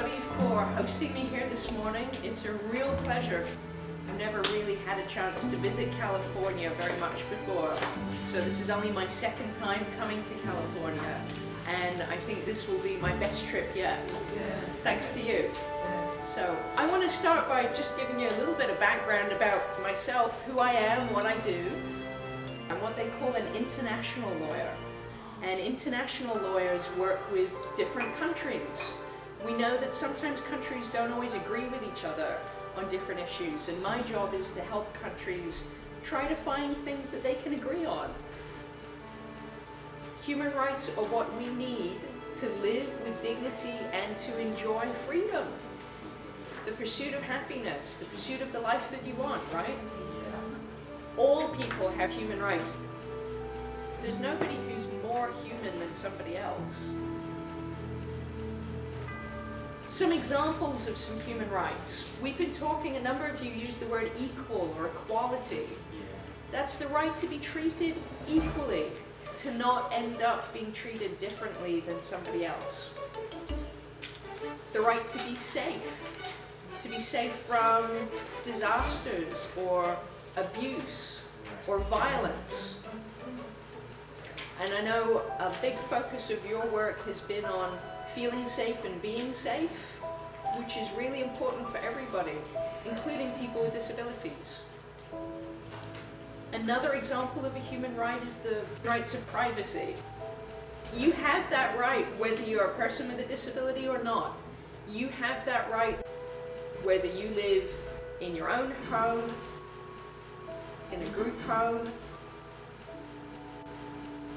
everybody for hosting me here this morning. It's a real pleasure. I've never really had a chance to visit California very much before, so this is only my second time coming to California, and I think this will be my best trip yet, thanks to you. So I want to start by just giving you a little bit of background about myself, who I am, what I do. I'm what they call an international lawyer. And international lawyers work with different countries. We know that sometimes countries don't always agree with each other on different issues, and my job is to help countries try to find things that they can agree on. Human rights are what we need to live with dignity and to enjoy freedom. The pursuit of happiness, the pursuit of the life that you want, right? All people have human rights. There's nobody who's more human than somebody else. Some examples of some human rights. We've been talking, a number of you use the word equal or equality. That's the right to be treated equally, to not end up being treated differently than somebody else. The right to be safe from disasters or abuse or violence. And I know a big focus of your work has been on feeling safe and being safe, which is really important for everybody, including people with disabilities. Another example of a human right is the right to privacy. You have that right whether you're a person with a disability or not. You have that right whether you live in your own home, in a group home,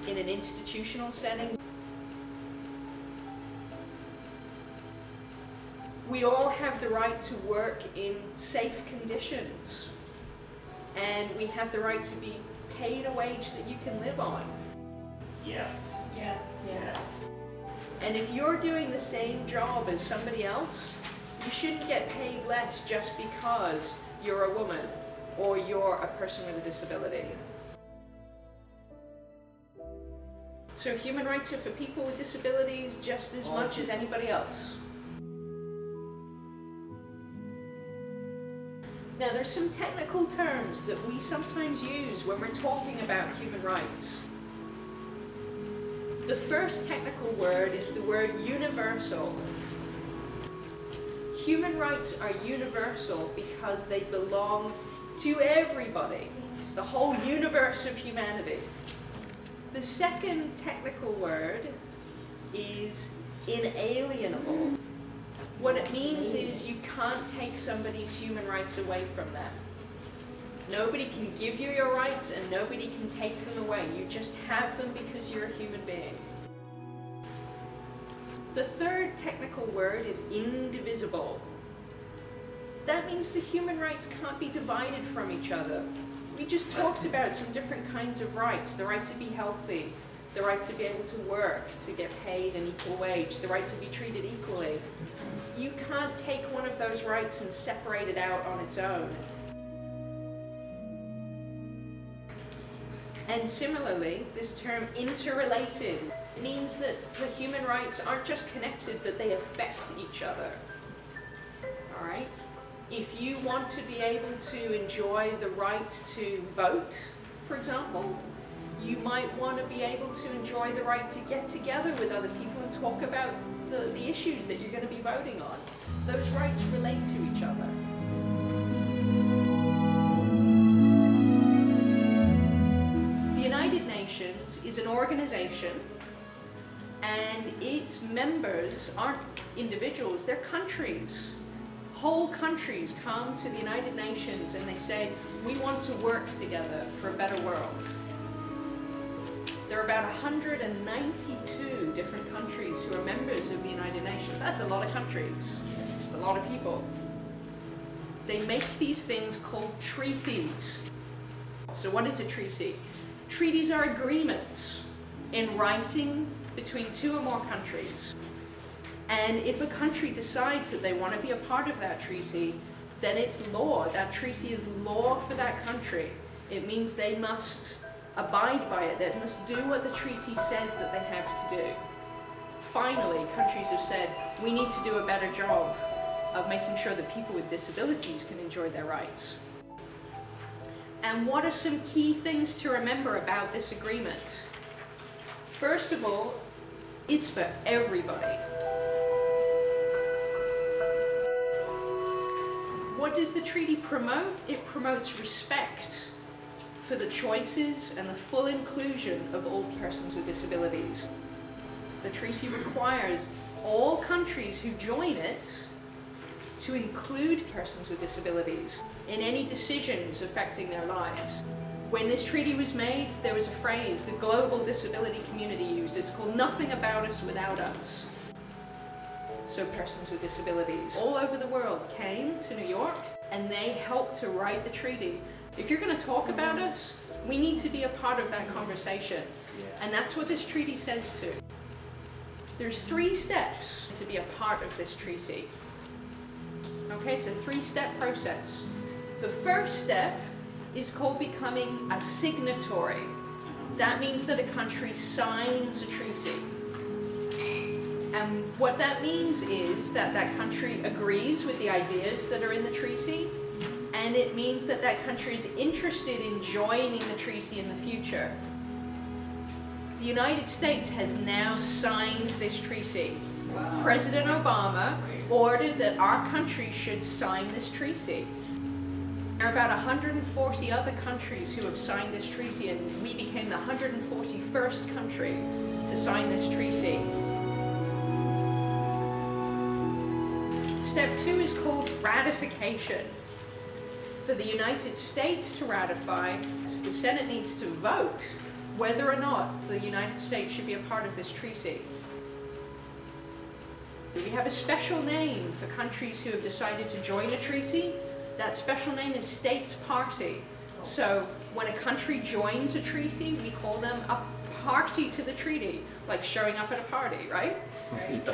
in an institutional setting. We all have the right to work in safe conditions, and we have the right to be paid a wage that you can live on. Yes. Yes. Yes. And if you're doing the same job as somebody else, you shouldn't get paid less just because you're a woman or you're a person with a disability. So human rights are for people with disabilities just as much as anybody else. Now there's some technical terms that we sometimes use when we're talking about human rights. The first technical word is the word universal. Human rights are universal because they belong to everybody, the whole universe of humanity. The second technical word is inalienable. What it means is you can't take somebody's human rights away from them. Nobody can give you your rights and nobody can take them away. You just have them because you're a human being. The third technical word is indivisible. That means the human rights can't be divided from each other. We just talked about some different kinds of rights. The right to be healthy, the right to be able to work, to get paid an equal wage, the right to be treated equally. You can't take one of those rights and separate it out on its own. And similarly, this term interrelated means that the human rights aren't just connected, but they affect each other. All right? If you want to be able to enjoy the right to vote, for example, you might want to be able to enjoy the right to get together with other people and talk about the issues that you're going to be voting on. Those rights relate to each other. The United Nations is an organization, and its members aren't individuals, they're countries. Whole countries come to the United Nations and they say, we want to work together for a better world. There are about 192 different countries who are members of the United Nations. That's a lot of countries. It's a lot of people. They make these things called treaties. So what is a treaty? Treaties are agreements in writing between two or more countries. And if a country decides that they want to be a part of that treaty, then it's law. That treaty is law for that country. It means they must abide by it. They must do what the treaty says that they have to do. finally, countries have said, we need to do a better job of making sure that people with disabilities can enjoy their rights. And what are some key things to remember about this agreement? First of all, it's for everybody. What does the treaty promote? It promotes respect for the choices and the full inclusion of all persons with disabilities. The treaty requires all countries who join it to include persons with disabilities in any decisions affecting their lives. When this treaty was made, there was a phrase the global disability community used. It's called "nothing about us without us." So persons with disabilities all over the world came to New York and they helped to write the treaty. If you're going to talk about us, we need to be a part of that conversation. And that's what this treaty says too. There's 3 steps to be a part of this treaty. Okay, it's a 3-step process. The first step is called becoming a signatory. That means that a country signs a treaty. And what that means is that that country agrees with the ideas that are in the treaty, and it means that that country is interested in joining the treaty in the future. The United States has now signed this treaty. Wow. President Obama ordered that our country should sign this treaty. There are about 140 other countries who have signed this treaty, and we became the 141st country to sign this treaty. Step 2 is called ratification. For the United States to ratify, the Senate needs to vote whether or not the United States should be a part of this treaty. We have a special name for countries who have decided to join a treaty. That special name is states party. So when a country joins a treaty, we call them a party to the treaty, like showing up at a party, right?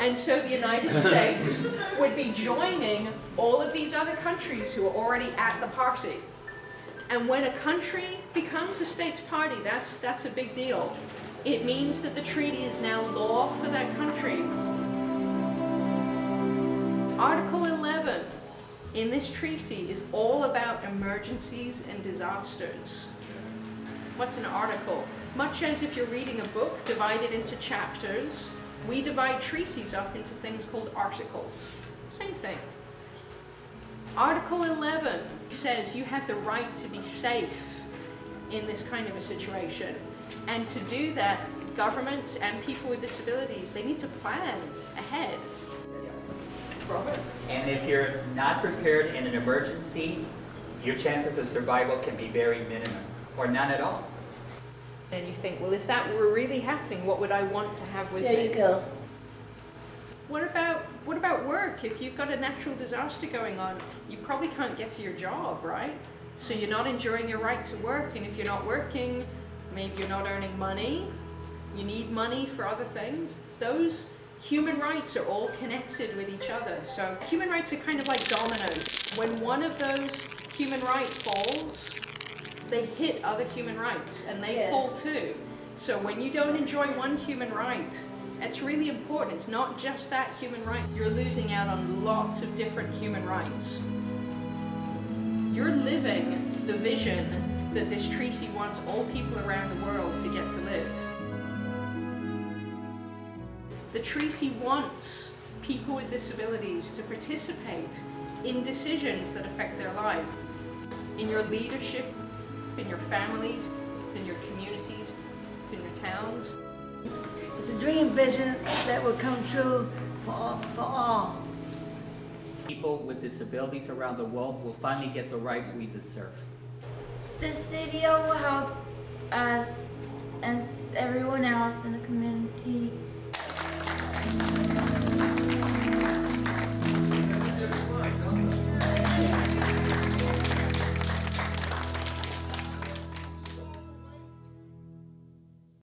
And so the United States would be joining all of these other countries who are already at the party. And when a country becomes a states party, that's a big deal. It means that the treaty is now law for that country. Article 11 in this treaty is all about emergencies and disasters. What's an article? Much as if you're reading a book divided into chapters, we divide treaties up into things called articles. Same thing. Article 11 says you have the right to be safe in this kind of a situation. And to do that, governments and people with disabilities, they need to plan ahead. Robert? And if you're not prepared in an emergency, your chances of survival can be very minimum, or none at all. And you think, well, if that were really happening, what would I want to have with me? There you go. What about work? If you've got a natural disaster going on, you probably can't get to your job, right? So you're not enjoying your right to work, and if you're not working, maybe you're not earning money, you need money for other things. Those human rights are all connected with each other. So human rights are kind of like dominoes. When one of those human rights falls, they hit other human rights, and they fall too. So when you don't enjoy one human right, it's really important. It's not just that human right. You're losing out on lots of different human rights. You're living the vision that this treaty wants all people around the world to get to live. The treaty wants people with disabilities to participate in decisions that affect their lives, in your leadership, in your families, in your communities, in your towns. It's a dream vision that will come true for all. People with disabilities around the world will finally get the rights we deserve. This video will help us and everyone else in the community.